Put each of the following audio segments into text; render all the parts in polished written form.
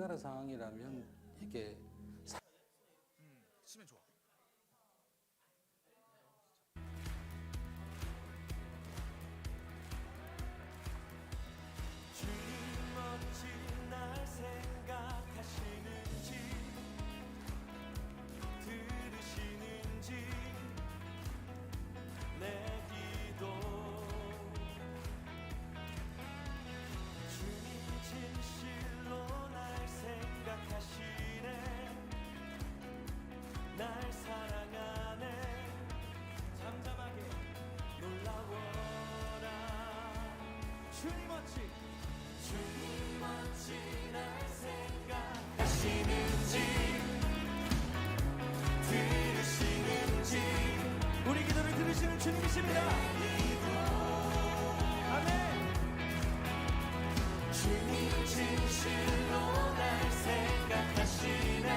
우리나라 상황이라면 이게 치면 좋아. 주님 멋진 날 생각하시는지 들으시는지 내 기도 주님 진실로 날 생각하시네 날 사랑하네 잠잠하게 놀라워라 주님 멋진 날 생각하시는지 들으시는지 우리 기도를 들으시는 주님이십니다. 아멘. 주님 진실로 날 생각하시네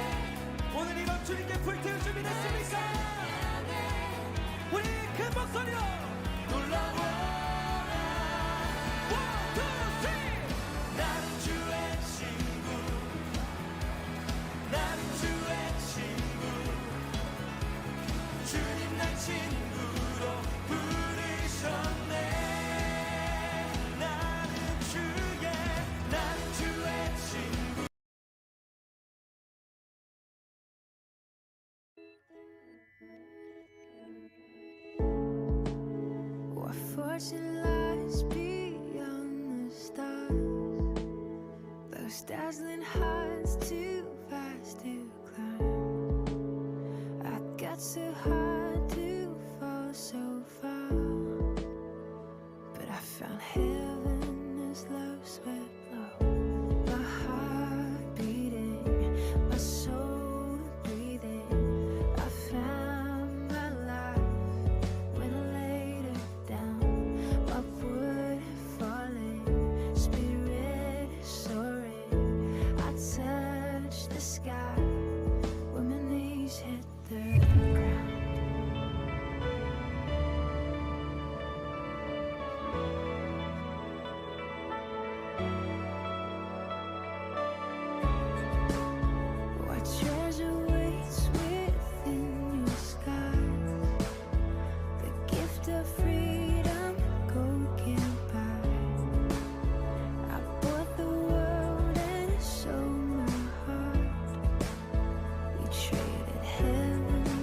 오늘 이 밤 주님께 불태울 준비됐습니까? 우리 큰 목소리로 놀라워라 나는 주의 친구 나는 주의 친구 주님 날 친구로 부르셨네 나는 주의 친구 What fortune lies beyond the stars? Those dazzling heights too fast to climb. I got so high to fall so far, but I found heaven as love swept low. My heart beating, my soul breathing. I found my life when I laid it down. My wood falling, spirit soaring. I touched the sky when my knees hit the ground. What treasure waits within your skies? The gift of freedom, gold can't buy. I bought the world and sold my heart. We traded heaven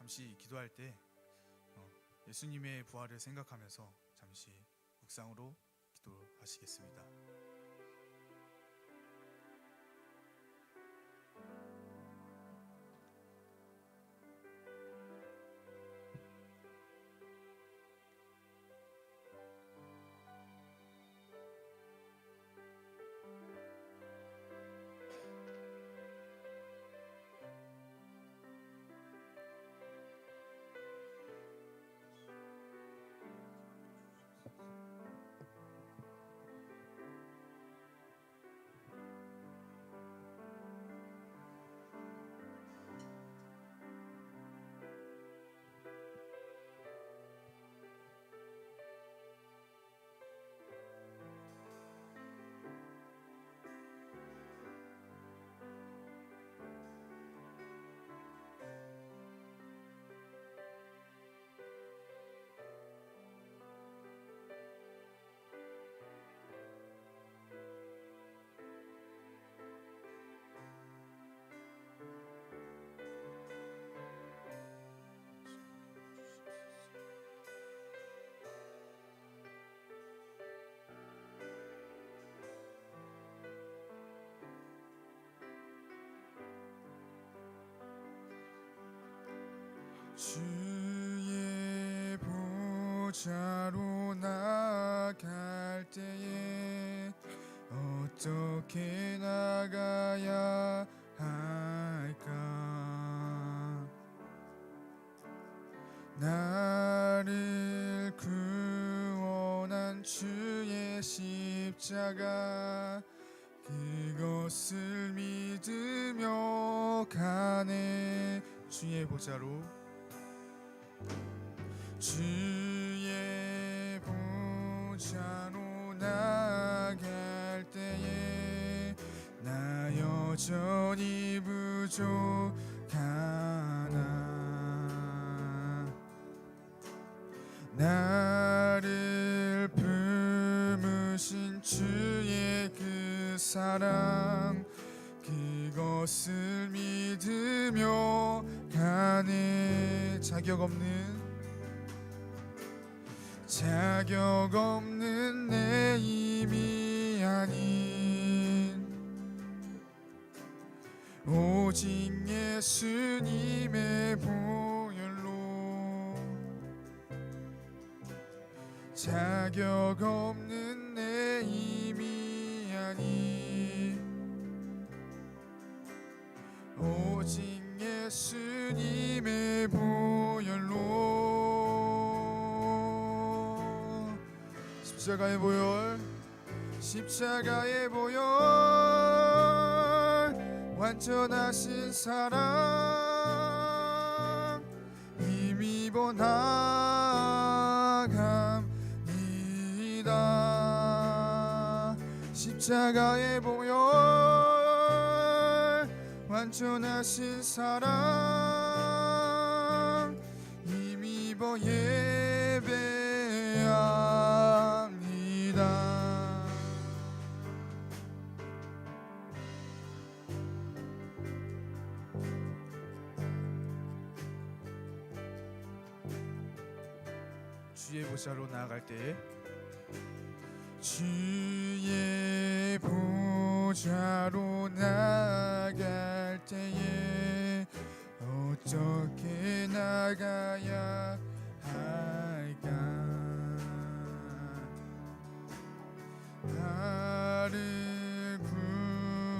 잠시 기도할 때 예수님의 부활을 생각하면서 잠시 묵상으로 기도하시겠습니다. 주의 보좌로 나갈 때에 어떻게 나가야 할까? 나를 구원한 주의 십자가 그것을 믿으며 가네. 주의 보좌로 나갈 때에 나 여전히 부족하나. 나를 품으신 주의 그 사랑 그것을 믿으며 가네. 자격 없는 내 힘이 아닌 오직 예수님의 보혈로 자격 없는 내 힘이 아닌 오직 예수님의 보혈로 십자가의 보혈 완전하신 사랑 힘입어 나갑니다. 십자가의 보혈 완전하신 사랑 힘입어 예배합니다. 주의 보좌로 나아갈 때에 주의 보좌로 나아갈 때에 어떻게 나가야 할까? 나를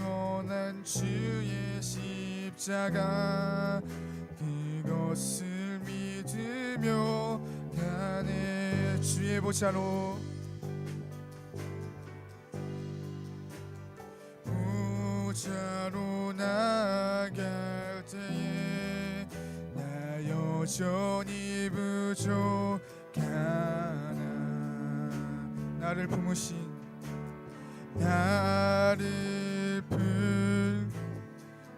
구원한 주의 십자가 그것을 믿으며 가네. 주의 보좌로 나아갈 때에 나 여전히 부족하나. 나를 품으신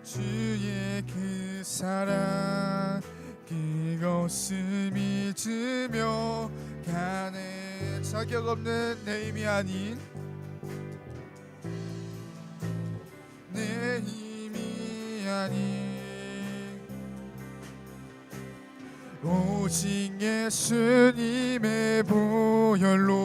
주의 그 사랑 그것을 믿으며 가네. 자격 없는 내 힘이 아닌 내 힘이 아닌 오직 예수님의 보혈로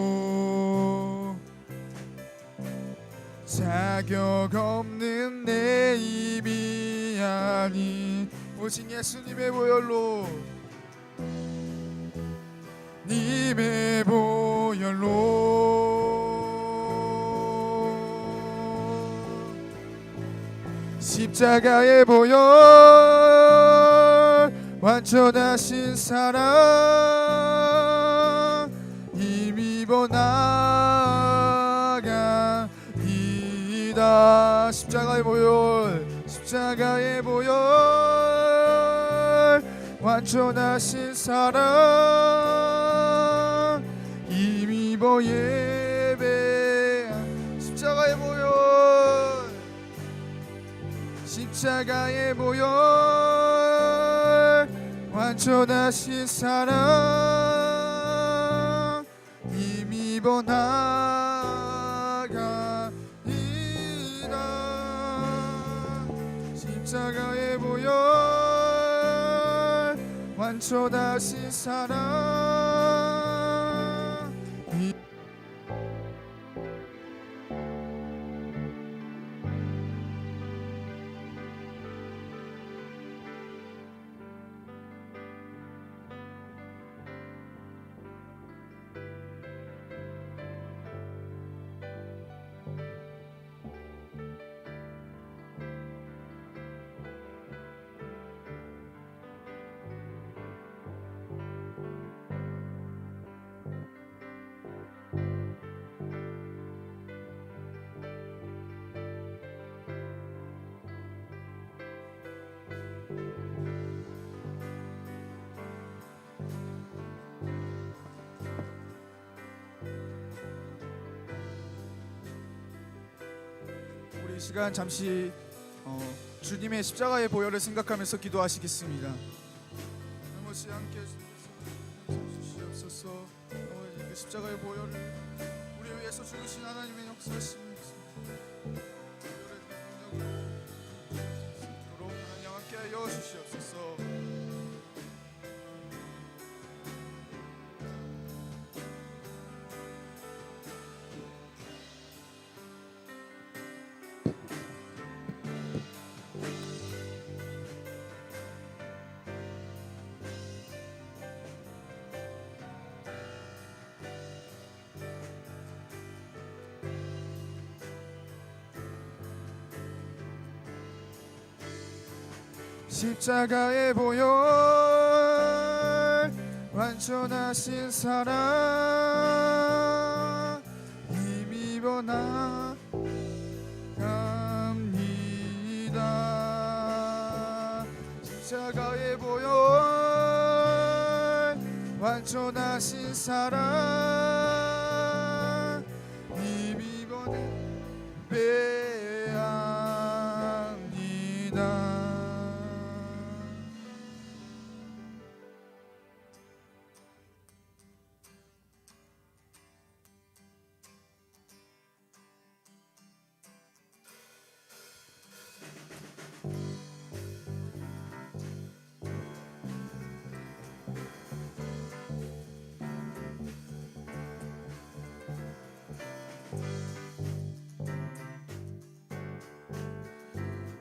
자격 없는 내 힘이 아닌 오직 예수님의 보혈로 님의 보혈로 십자가의 보혈 완전하신 사랑 힘입어 나아가이다. 십자가의 보혈 십자가의 보혈 완전하신 사랑 힘입어 예배 십자가의 보혈 십자가의 보혈 완전하신 사랑 힘입어 나아가이다. 십자가의 보혈 완전하신 사랑 이 시간 잠시 주님의 십자가의 보혈을 생각하면서 기도하시겠습니다. 아버지 함께 주시옵소서. 아버지 그 십자가의 보혈을 우리 위해서 죽으신 하나님의 역사심을 보혈의 능력을 하나님 함께 하여 주시옵소서. 십자가의 보혈 완전하신 사랑 힘입어 나갑니다. 십자가의 보혈 완전하신 사랑 힘입어 나갑니다.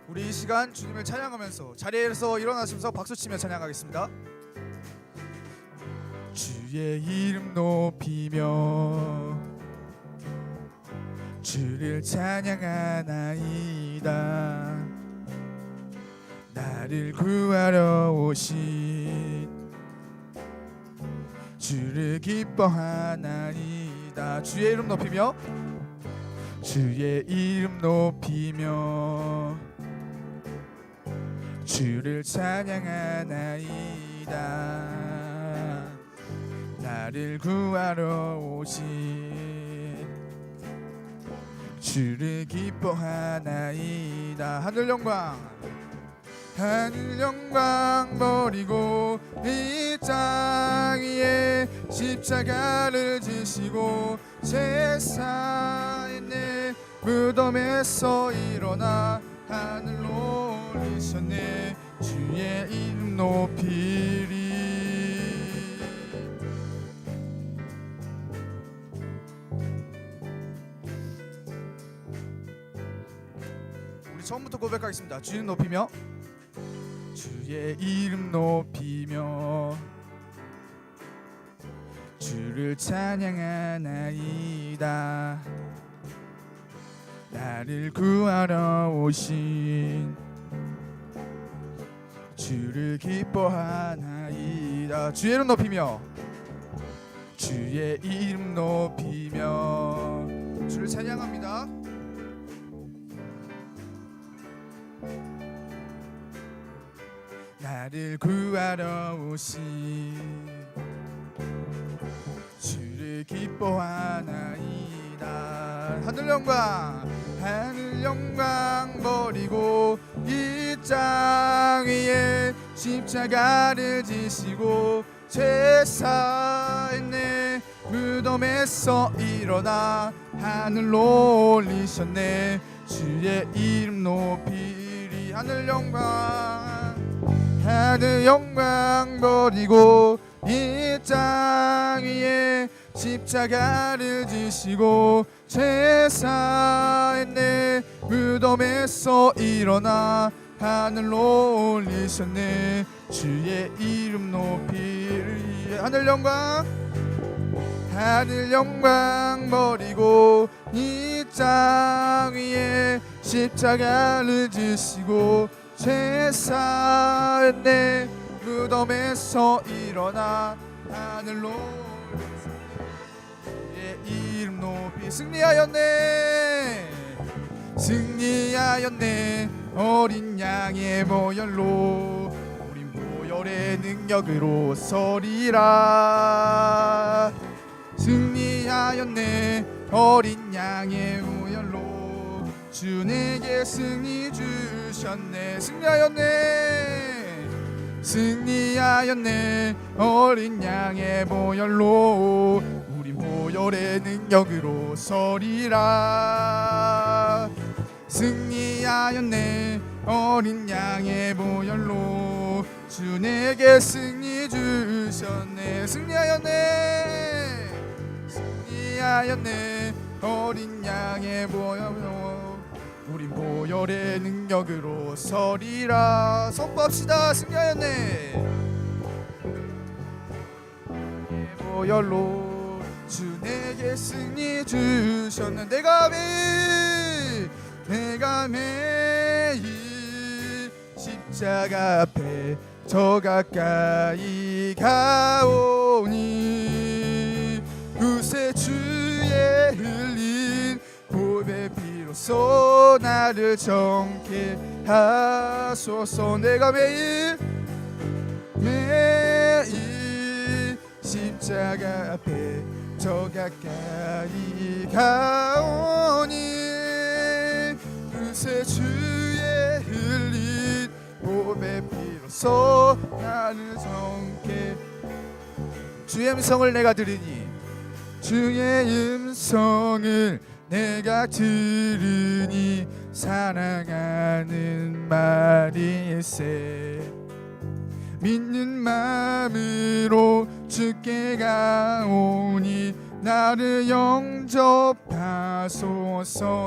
우리 이 시간 주님을 찬양하면서 자리에서 일어나시면서 박수치며 찬양하겠습니다. 주의 이름 높이며 주를 찬양하나이다. 나를 구하러 오신 주를 기뻐하나이다. 주의 이름 높이며 주의 이름 높이며 주를 찬양하나이다. 나를 구하러 오신 주를 기뻐하나이다. 하늘 영광 버리고 이 땅 위에 십자가를 지시고 제사의 내 무덤에서 일어나 하늘로 올리셨네. 주의 이름 높이리. 처음부터 고백하겠습니다. 주님 높이며 주의 이름 높이며 주를 찬양하나이다. 나를 구하러 오신 주를 기뻐하나이다. 주의 이름 높이며 주의 이름 높이며 주를 찬양합니다. 나를 구하러 오신 주를 기뻐하나이다. 하늘 영광 버리고 이 땅 위에 십자가를 지시고 제사했네. 무덤에서 일어나 하늘로 올리셨네. 주의 이름 높이리. 하늘 영광 버리고 이 땅 위에 십자가를 지시고 제사했네. 무덤에서 일어나 하늘로 올리셨네. 주의 이름 높이리. 하늘 영광 버리고 이 땅 위에 십자가를 지시고 제사했네. 무덤에서 일어나 하늘로 주의 이름 높이. 승리하였네. 어린 양의 보혈로 우린 보혈의 능력으로 서리라. 승리하였네. 어린 양의 보혈로 주 내게 승리 주셨네. 승리하였네. 어린 양의 보혈로 우린 보혈의 능력으로 서리라. 승리하였네. 어린 양의 보혈로 주 내게 승리 주셨네. 승리하였네. 어린 양의 보혈로 우린 보혈의 능력으로 서리라. 선포합시다. 승리하였네. 보혈로 주 내게 승리 주셨네. 내가 매일 십자가 앞에 더 가까이 가오니 구세 주의 흘린 보배 피로써 나를 정케 하소서. 내가 매일 십자가 앞에 더 가까이 가오니 구세 주의 흘린 보배 피로써 나를 정케. 주의 음성을 내가 들으니 주의 음성을 내가 들으니 사랑하는 말일세. 믿는 마음으로 주께 가오니 나를 영접하소서.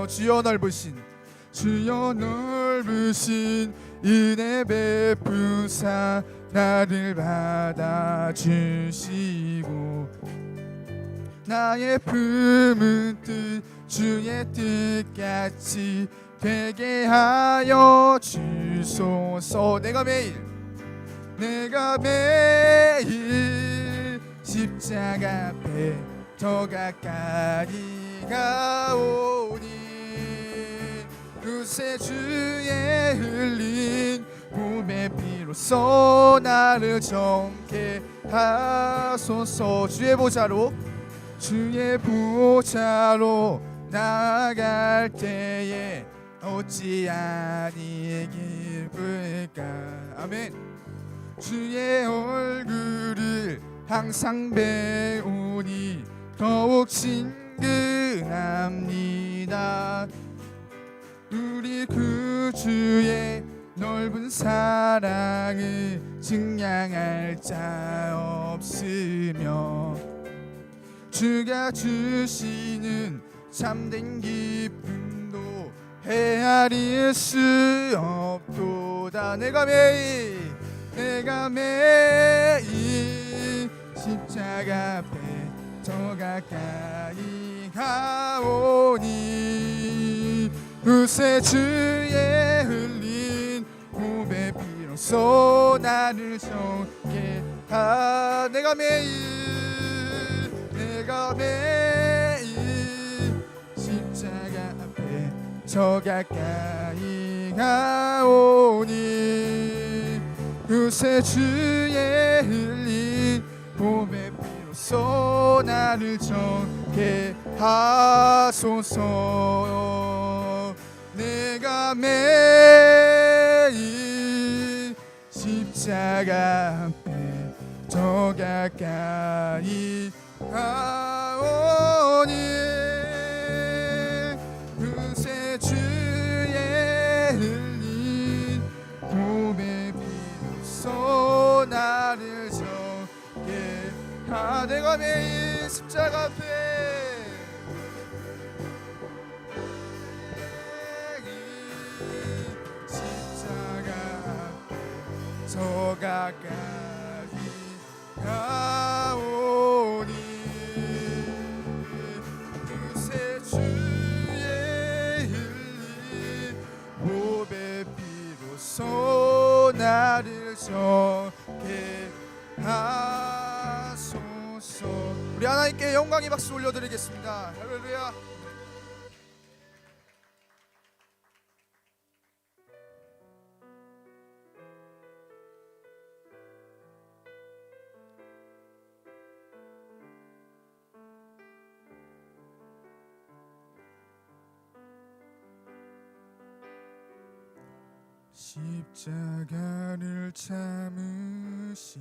주여 넓으신 은혜 베푸사 나를 받아주시고 나의 품은 뜻 주의 뜻같이 되게 하여 주소서. 내가 매일 십자가 앞에 더 가까이 가오니 구세 주의 흘린 보배 피로써 나를 정케 하소서. 주의 보좌로 나아갈 때에 어찌 아니 기쁠까. 아멘. 주의 얼굴을 항상 배우니 더욱 친근합니다. 우리 구주의 넓은 사랑을 증량할 자 없으며 주가 주시는 참된 기쁨도 헤아릴 수 없도다. 내가 매일 십자가 앞에 저 가까이 가오니 구세주의 흘린 몸의 피로써 나를 정케 내가 매일 십자가 앞에 저 가까이 가오니 구세주의 흘린 몸의 피로써 나를 정케 하소서. 내가 매일 십자가 앞에 저 가까이 가오니 구세주의 흘린 몸의 피로써 나를 정케 내가 매일 십자가 앞에 저 가까이 가오니 구세주의 흘린 몸의 피로써 나를 정케 하소서. 우리 하나님께 영광의 박수 올려드리겠습니다. 할렐루야. 십자가를 참으신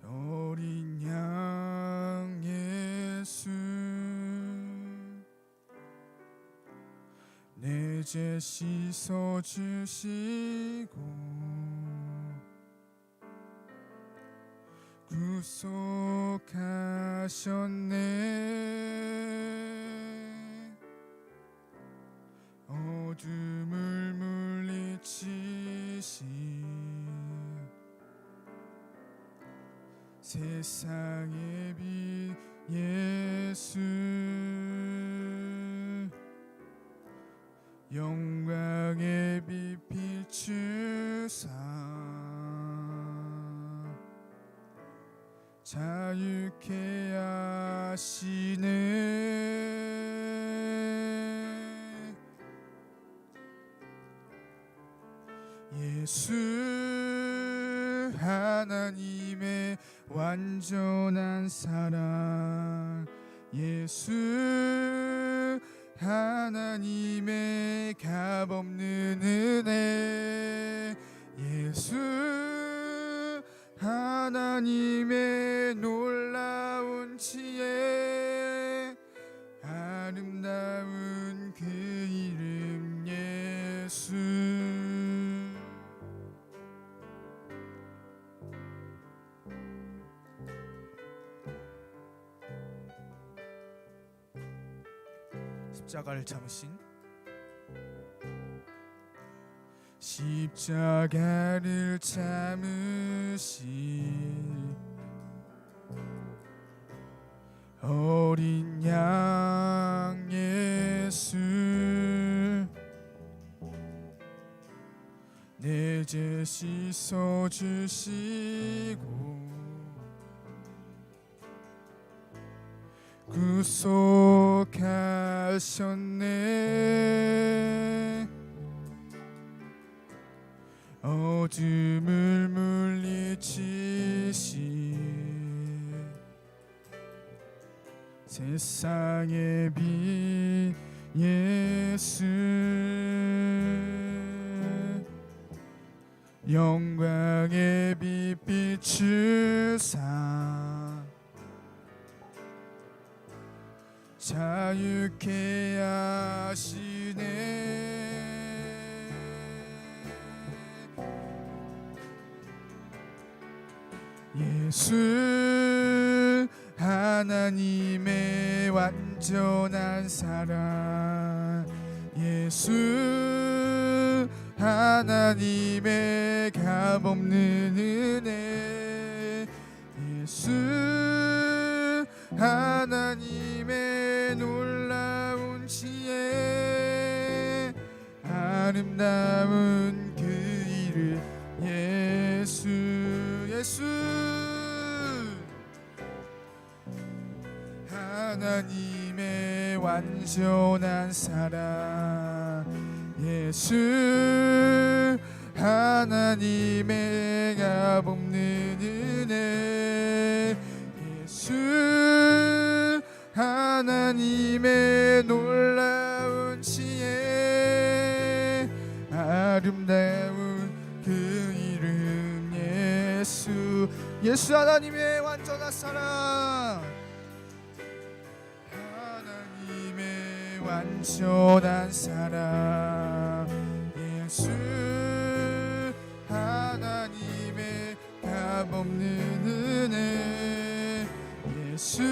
어린 양 예수, 내 죄 씻어 주시고 구속하셨네. 어둠을 물리치신 세상의 빛 예수, 영광의 빛 비추사 자유케 하시네. 예수 하나님의 완전한 사랑, 예수 하나님의 값없는 은혜, 예수 하나님의 놀라운 지혜, 아름다운 그 이름 예수. 십자가를 참으신, 십자가를 참으신 어린 양 예수, 내 죄 씻어 주시고 구속하셨네. 어둠을 물리치신 세상의 빛 예수, 영광의 빛 비추사 자유케 하시네. 예수 하나님의 완전한 사랑 예수 하나님의 값없는 은혜 예수 하나님의 놀라운 지혜 아름다운 그 이름 예수 예수 하나님의 완전한 사랑 예수 하나님의 값없는 은혜 예수 하나님의 놀라운 지혜 아름다운 그 이름 예수 예수 하나님의 완전한 사랑 하나님의 완전한 사랑 예수 하나님의 값없는 은혜 예수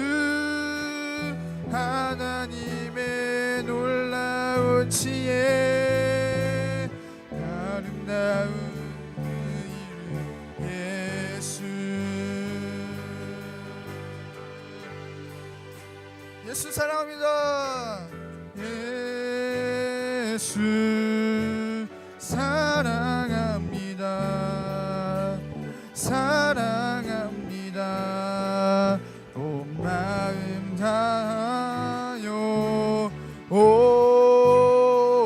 하나님의 놀라운 지혜 아름다운 그 이름 예수 예수 사랑합니다 예수 사랑합니다 사랑합니다 온 마음 다하여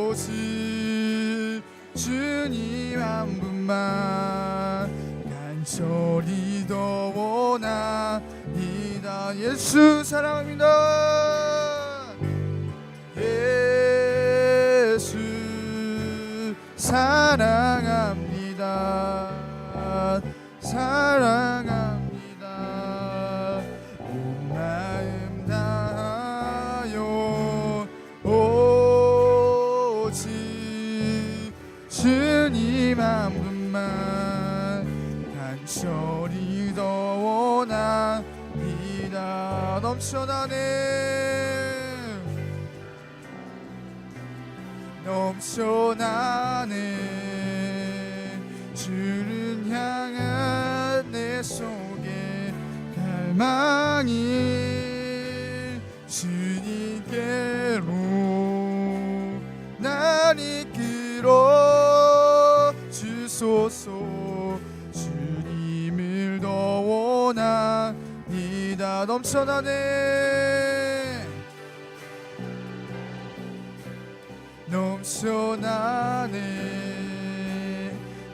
오직 주님 한 분만 간절히 더 원하이다 예수 사랑합니다 예수 사랑합니다 사랑합니다 온 마음 다하여 오직 주님 한 분만 간절히 더 원하이다 넘쳐나네 주를 향한 내 속에 갈망이 주님께로 날 이끌어 주소서 주님을 더 원하니다 넘쳐나네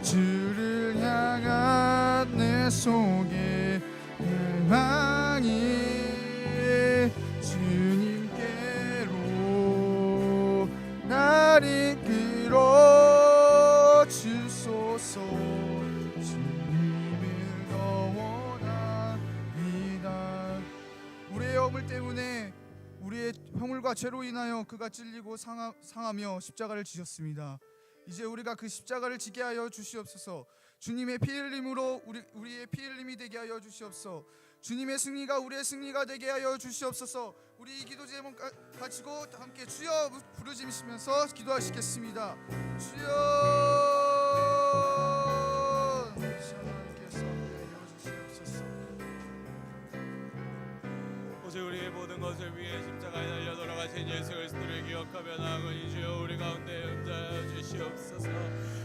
주를 향한 내 속에 갈망이 주님께로 날 이끌어 주소서 주님을 더 원하이다 우리의 허물 때문에 우리의 허물과 죄로 인하여 그가 찔리고 상하며 십자가를 지셨습니다. 이제 우리가 그 십자가를 지게 하여 주시옵소서. 주님의 피 흘림으로 우리의 피 흘림이 되게 하여 주시옵소서. 주님의 승리가 우리의 승리가 되게 하여 주시옵소서. 우리 이 기도 제목 가지고 함께 주여 부르짖으시면서 기도하시겠습니다. 주여 오직 우리의 모든 것을 위해 십자가에 달려 돌아가신 예수 그리스도를 기억하며 나아가니 주여 우리 가운데 응답하여 주시옵소서.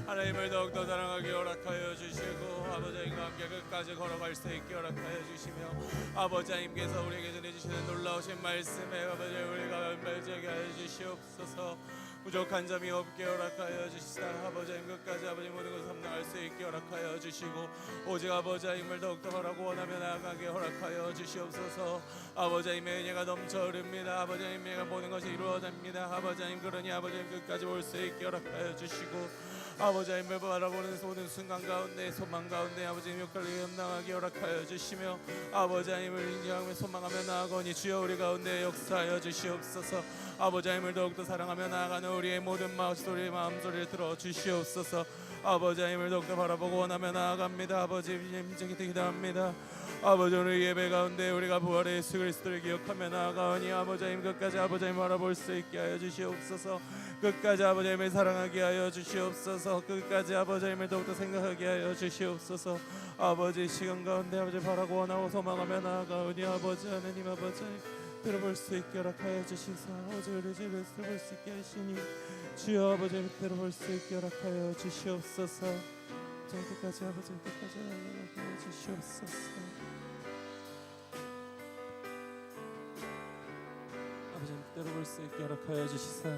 하나님을 더욱더 사랑하게 허락하여 주시고 아버지님과 함께 끝까지 걸어갈 수 있게 허락하여 주시며 아버지 하나님께서 우리에게 전해주시는 놀라우신 말씀에 아버지 우리가 멸제하게 하여 주시옵소서. 부족한 점이 없게 허락하여 주시다. 아버지 하나님 끝까지 아버지 모든 것을 감당할 수 있게 허락하여 주시고 오직 아버지 하나님을 더욱더 바라고 원하며 나아가게 허락하여 주시옵소서. 아버지 하나님의 은혜가 넘쳐 흐릅니다. 아버지 하나님의 모든 것이 이루어집니다. 아버지 하나님 그러니 아버지 하나님 끝까지 올 수 있게 허락하여 주시고 아버지 하나님을 바라보는 모든 순간 가운데 소망 가운데 아버지님 역할을 감당하게 허락하여 주시며 아버지 하나님을 인정하며 소망하며 나아가니 주여 우리 가운데 역사하여 주시옵소서. 아버지 하나님을 더욱더 사랑하며 나아가는 우리의 모든 마음소리를 들어 주시옵소서. 아버지 하나님을 더욱더 바라보고 원하며 나아갑니다. 아버지 임재기 기도합니다. 아버지 오늘 예배 가운데 우리가 부활의 예수 그리스도를 기억하며 나아가오니 아버지 하나님 끝까지 아버지 하나님 바라볼 수 있게 하여 주시옵소서. 끝까지 아버지 하나님을 사랑하게 하여 주시옵소서. 끝까지 아버지 하나님을 더욱더 생각하게 하여 주시옵소서. 아버지 시간 가운데 아버지 바라고 원하고 소망하며 나아가오니 아버지 하나님 아버지 들어볼 수 있게 허락하여 주시사 아버지 우리 집을 들어볼 수 있게 하시니 주여 아버지 들어볼 수 있게 허락하여 주시옵소서. 저 끝까지 아버지 끝까지 하여 주시옵소서. 아버지 들어볼 수 있게 허락하여 주시사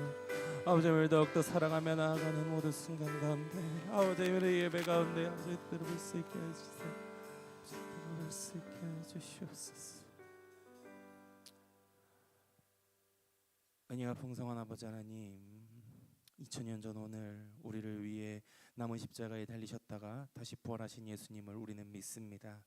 아버지를 더욱더 사랑하며 나아가는 모든 순간 가운데 아버지 우리 예배 가운데 아버지 들어볼 수 있게 해주시사 들어볼 수 있게 해주시옵소서. 은혜가 풍성한 아버지 하나님 2000년 전 오늘 우리를 위해 남은 십자가에 달리셨다가 다시 부활하신 예수님을 우리는 믿습니다.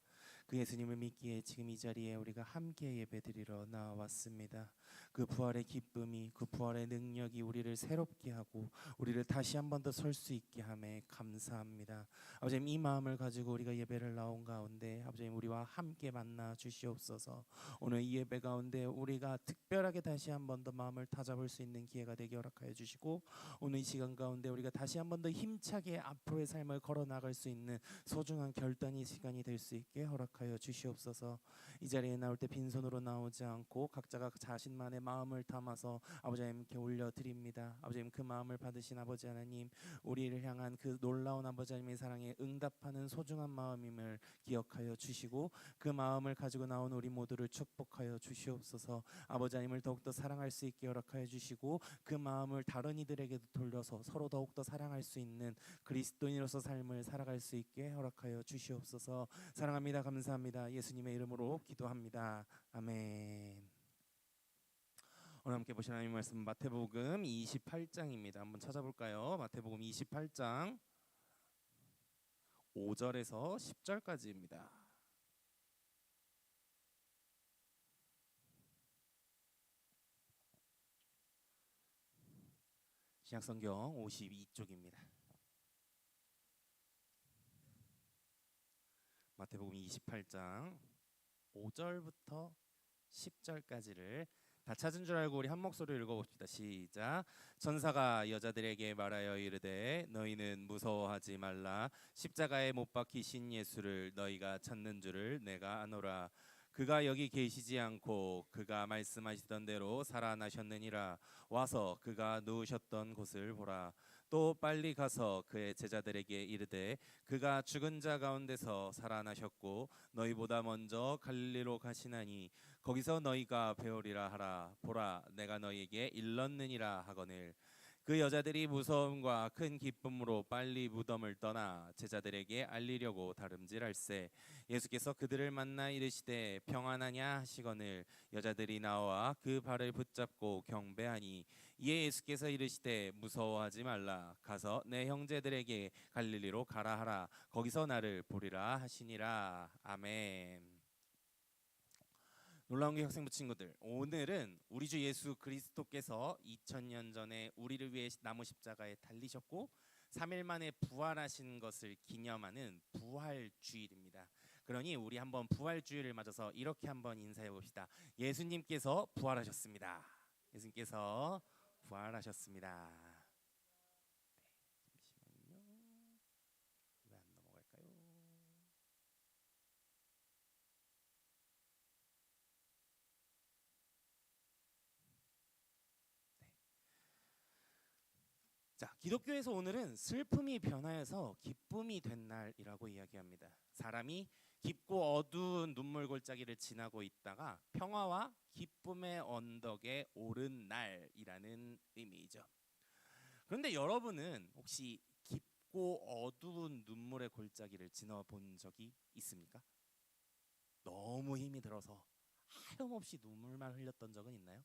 그 예수님을 믿기에 지금 이 자리에 우리가 함께 예배드리러 나왔습니다. 그 부활의 기쁨이 그 부활의 능력이 우리를 새롭게 하고 우리를 다시 한 번 더 설 수 있게 함에 감사합니다. 아버지님 이 마음을 가지고 우리가 예배를 나온 가운데 아버지님 우리와 함께 만나 주시옵소서. 오늘 이 예배 가운데 우리가 특별하게 다시 한 번 더 마음을 다잡을 수 있는 기회가 되게 허락하여 주시고 오늘 이 시간 가운데 우리가 다시 한 번 더 힘차게 앞으로의 삶을 걸어 나갈 수 있는 소중한 결단의 시간이 될 수 있게 허락하여 주시옵소서. 이 자리에 나올 때 빈손으로 나오지 않고 각자가 자신만의 마음을 담아서 아버지 하나님께 올려드립니다. 아버지 하나님 그 마음을 받으신 아버지 하나님 우리를 향한 그 놀라운 아버지 하나님의 사랑에 응답하는 소중한 마음임을 기억하여 주시고 그 마음을 가지고 나온 우리 모두를 축복하여 주시옵소서. 아버지 하나님을 더욱더 사랑할 수 있게 허락하여 주시고 그 마음을 다른 이들에게도 돌려서 서로 더욱더 사랑할 수 있는 그리스도인으로서 삶을 살아갈 수 있게 허락하여 주시옵소서. 사랑합니다. 감사합니다. 예수님의 이름으로 기도합니다. 아멘. 오늘 함께 보신 하나님의 말씀 마태복음 28장입니다. 한번 찾아볼까요? 마태복음 28장 5절에서 10절까지입니다. 신약성경 52쪽입니다. 마태복음 28장 5절부터 10절까지를 다 찾은 줄 알고 우리 한 목소리로 읽어봅시다. 시작. 천사가 여자들에게 말하여 이르되 너희는 무서워하지 말라. 십자가에 못 박히신 예수를 너희가 찾는 줄을 내가 아노라. 그가 여기 계시지 않고 그가 말씀하시던 대로 살아나셨느니라. 와서 그가 누우셨던 곳을 보라. 또 빨리 가서 그의 제자들에게 이르되 그가 죽은 자 가운데서 살아나셨고 너희보다 먼저 갈릴리로 가시나니 거기서 너희가 배우리라 하라. 보라 내가 너희에게 일렀느니라 하거늘. 그 여자들이 무서움과 큰 기쁨으로 빨리 무덤을 떠나 제자들에게 알리려고 다름질할세. 예수께서 그들을 만나 이르시되 평안하냐 하시거늘 여자들이 나와 그 발을 붙잡고 경배하니 이에 예수께서 이르시되 무서워하지 말라. 가서 내 형제들에게 갈릴리로 가라 하라. 거기서 나를 보리라 하시니라. 아멘. 놀라운 게 학생부 친구들, 오늘은 우리 주 예수 그리스도께서 2000년 전에 우리를 위해 나무 십자가에 달리셨고 3일 만에 부활하신 것을 기념하는 부활주일입니다. 그러니 우리 한번 부활주일을 맞아서 이렇게 한번 인사해 봅시다. 예수님께서 부활하셨습니다. 예수님께서 부활하셨습니다. 잠시만요. 왜 안 넘어갈까요? 자, 기독교에서 오늘은 슬픔이 변하여서 기쁨이 된 날이라고 이야기합니다. 사람이 깊고 어두운 눈물 골짜기를 지나고 있다가 평화와 기쁨의 언덕에 오른 날이라는 의미이죠. 그런데 여러분은 혹시 깊고 어두운 눈물의 골짜기를 지나본 적이 있습니까? 너무 힘이 들어서 하염없이 눈물만 흘렸던 적은 있나요?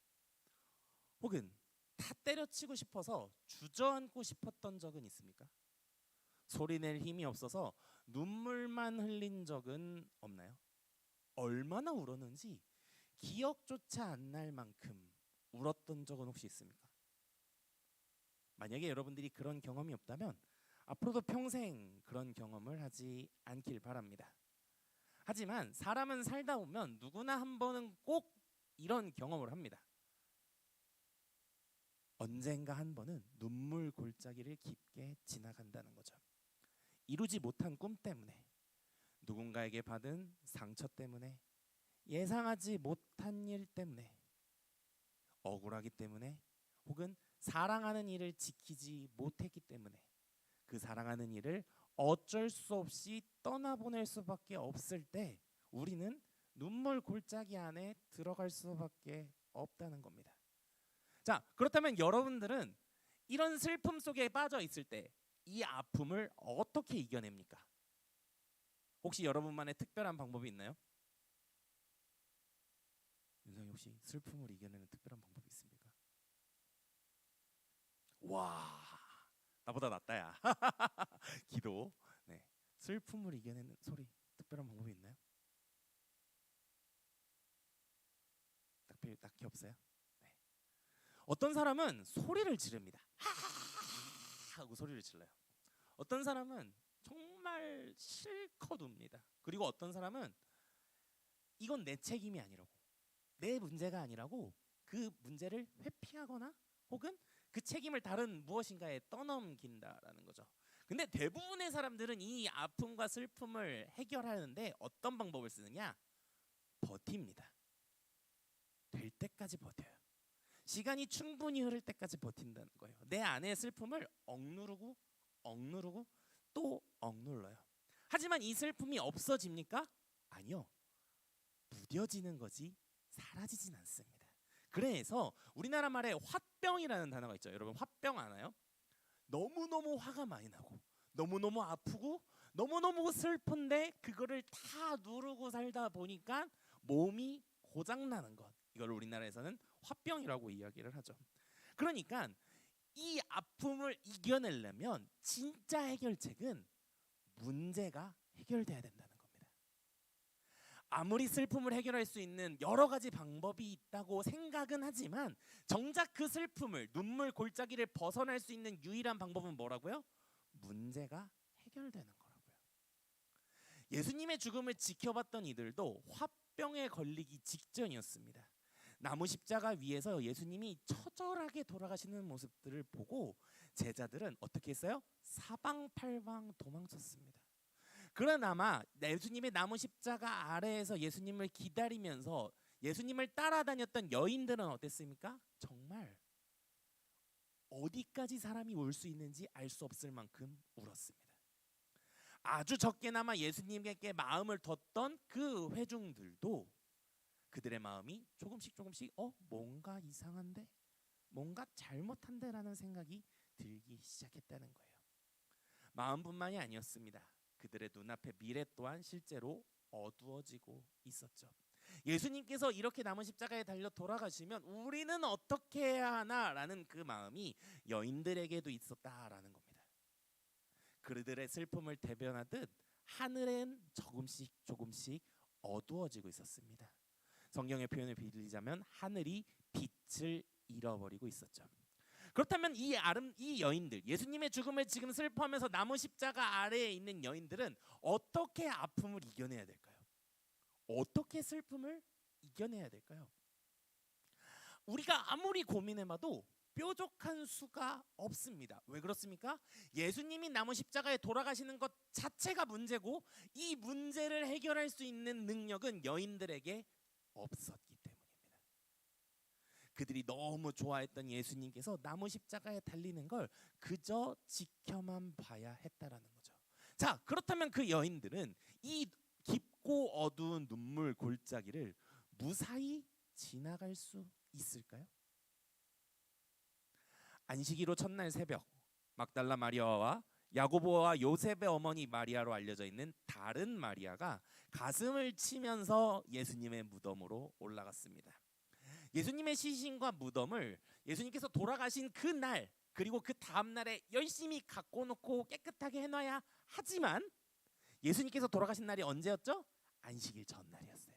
혹은 다 때려치고 싶어서 주저앉고 싶었던 적은 있습니까? 소리낼 힘이 없어서 눈물만 흘린 적은 없나요? 얼마나 울었는지 기억조차 안 날 만큼 울었던 적은 혹시 있습니까? 만약에 여러분들이 그런 경험이 없다면 앞으로도 평생 그런 경험을 하지 않길 바랍니다. 하지만 사람은 살다 보면 누구나 한 번은 꼭 이런 경험을 합니다. 언젠가 한 번은 눈물 골짜기를 깊게 지나간다는 거죠. 이루지 못한 꿈 때문에, 누군가에게 받은 상처 때문에, 예상하지 못한 일 때문에, 억울하기 때문에, 혹은 사랑하는 이를 지키지 못했기 때문에 그 사랑하는 이를 어쩔 수 없이 떠나보낼 수밖에 없을 때 우리는 눈물 골짜기 안에 들어갈 수밖에 없다는 겁니다. 자, 그렇다면 여러분들은 이런 슬픔 속에 빠져 있을 때 이 아픔을 어떻게 이겨냅니까? 혹시 여러분만의 특별한 방법이 있나요? 윤성이 혹시 슬픔을 이겨내는 특별한 방법이 있습니까? 와, 나보다 낫다야. 기도. 네, 슬픔을 이겨내는 소리 특별한 방법이 있나요? 딱히 없어요. 네. 어떤 사람은 소리를 지릅니다. 하고 소리를 질러요. 어떤 사람은 정말 실컷 웁니다. 그리고 어떤 사람은 이건 내 책임이 아니라고, 내 문제가 아니라고 그 문제를 회피하거나 혹은 그 책임을 다른 무엇인가에 떠넘긴다라는 거죠. 근데 대부분의 사람들은 이 아픔과 슬픔을 해결하는데 어떤 방법을 쓰느냐? 버팁니다. 될 때까지 버텨요. 시간이 충분히 흐를 때까지 버틴다는 거예요. 내 안의 슬픔을 억누르고 또 억눌러요. 하지만 이 슬픔이 없어집니까? 아니요. 무뎌지는 거지 사라지진 않습니다. 그래서 우리나라 말에 화병이라는 단어가 있죠. 여러분 화병 아나요? 너무너무 화가 많이 나고 너무너무 아프고 너무너무 슬픈데 그거를 다 누르고 살다 보니까 몸이 고장나는 것, 이걸 우리나라에서는 화병이라고 이야기를 하죠. 그러니까 이 아픔을 이겨내려면 진짜 해결책은 문제가 해결돼야 된다는 겁니다. 아무리 슬픔을 해결할 수 있는 여러 가지 방법이 있다고 생각은 하지만 정작 그 슬픔을, 눈물 골짜기를 벗어날 수 있는 유일한 방법은 뭐라고요? 문제가 해결되는 거라고요. 예수님의 죽음을 지켜봤던 이들도 화병에 걸리기 직전이었습니다. 나무 십자가 위에서 예수님이 처절하게 돌아가시는 모습들을 보고 제자들은 어떻게 했어요? 사방팔방 도망쳤습니다. 그러나마 예수님의 나무 십자가 아래에서 예수님을 기다리면서 예수님을 따라다녔던 여인들은 어땠습니까? 정말 어디까지 사람이 올 수 있는지 알 수 없을 만큼 울었습니다. 아주 적게나마 예수님께 마음을 뒀던 그 회중들도 그들의 마음이 조금씩 뭔가 이상한데, 뭔가 잘못한데라는 생각이 들기 시작했다는 거예요. 마음뿐만이 아니었습니다. 그들의 눈앞에 미래 또한 실제로 어두워지고 있었죠. 예수님께서 이렇게 나무 십자가에 달려 돌아가시면 우리는 어떻게 해야 하나라는 그 마음이 여인들에게도 있었다라는 겁니다. 그들의 슬픔을 대변하듯 하늘엔 조금씩 어두워지고 있었습니다. 성경의 표현을 빌리자면 하늘이 빛을 잃어버리고 있었죠. 그렇다면 이 여인들, 예수님의 죽음을 지금 슬퍼하면서 나무 십자가 아래에 있는 여인들은 어떻게 아픔을 이겨내야 될까요? 어떻게 슬픔을 이겨내야 될까요? 우리가 아무리 고민해봐도 뾰족한 수가 없습니다. 왜 그렇습니까? 예수님이 나무 십자가에 돌아가시는 것 자체가 문제고 이 문제를 해결할 수 있는 능력은 여인들에게 없었기 때문입니다. 그들이 너무 좋아했던 예수님께서 나무 십자가에 달리는 걸 그저 지켜만 봐야 했다라는 거죠. 자, 그렇다면 그 여인들은 이 깊고 어두운 눈물 골짜기를 무사히 지나갈 수 있을까요? 안식일로 첫날 새벽, 막달라 마리아와 야고보와 요셉의 어머니 마리아로 알려져 있는 다른 마리아가 가슴을 치면서 예수님의 무덤으로 올라갔습니다. 예수님의 시신과 무덤을 예수님께서 돌아가신 그 날 그리고 그 다음 날에 열심히 갖고 놓고 깨끗하게 해놔야 하지만 예수님께서 돌아가신 날이 언제였죠? 안식일 전날이었어요.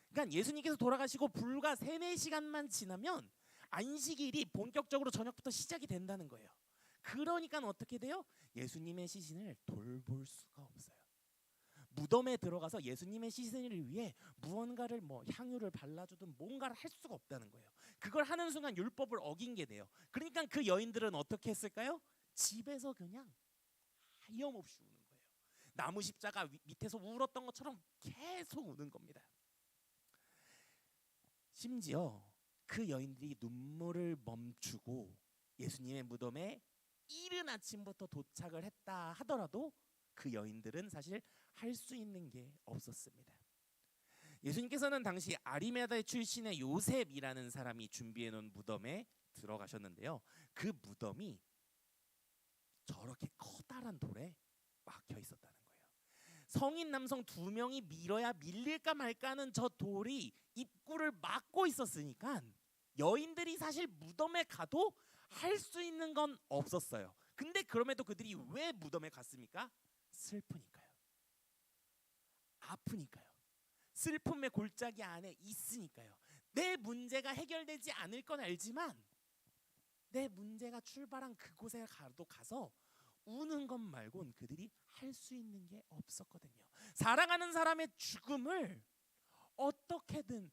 그러니까 예수님께서 돌아가시고 불과 3-4시간만 지나면 안식일이 본격적으로 저녁부터 시작이 된다는 거예요. 그러니까 어떻게 돼요? 예수님의 시신을 돌볼 수가 없어요. 무덤에 들어가서 예수님의 시신을 위해 무언가를 향유를 발라주든 뭔가를 할 수가 없다는 거예요. 그걸 하는 순간 율법을 어긴 게 돼요. 그러니까 그 여인들은 어떻게 했을까요? 집에서 그냥 하염없이 우는 거예요. 나무 십자가 밑에서 울었던 것처럼 계속 우는 겁니다. 심지어 그 여인들이 눈물을 멈추고 예수님의 무덤에 이른 아침부터 도착을 했다 하더라도 그 여인들은 사실 할 수 있는 게 없었습니다. 예수님께서는 당시 아리마대 출신의 요셉이라는 사람이 준비해 놓은 무덤에 들어가셨는데요. 그 무덤이 저렇게 커다란 돌에 막혀 있었다는 거예요. 성인 남성 2명이 밀어야 밀릴까 말까 하는 저 돌이 입구를 막고 있었으니까 여인들이 사실 무덤에 가도 할 수 있는 건 없었어요. 근데 그럼에도 그들이 왜 무덤에 갔습니까? 슬프니까요. 아프니까요. 슬픔의 골짜기 안에 있으니까요. 내 문제가 해결되지 않을 건 알지만 내 문제가 출발한 그곳에 가서 우는 것 말곤 그들이 할 수 있는 게 없었거든요. 사랑하는 사람의 죽음을 어떻게든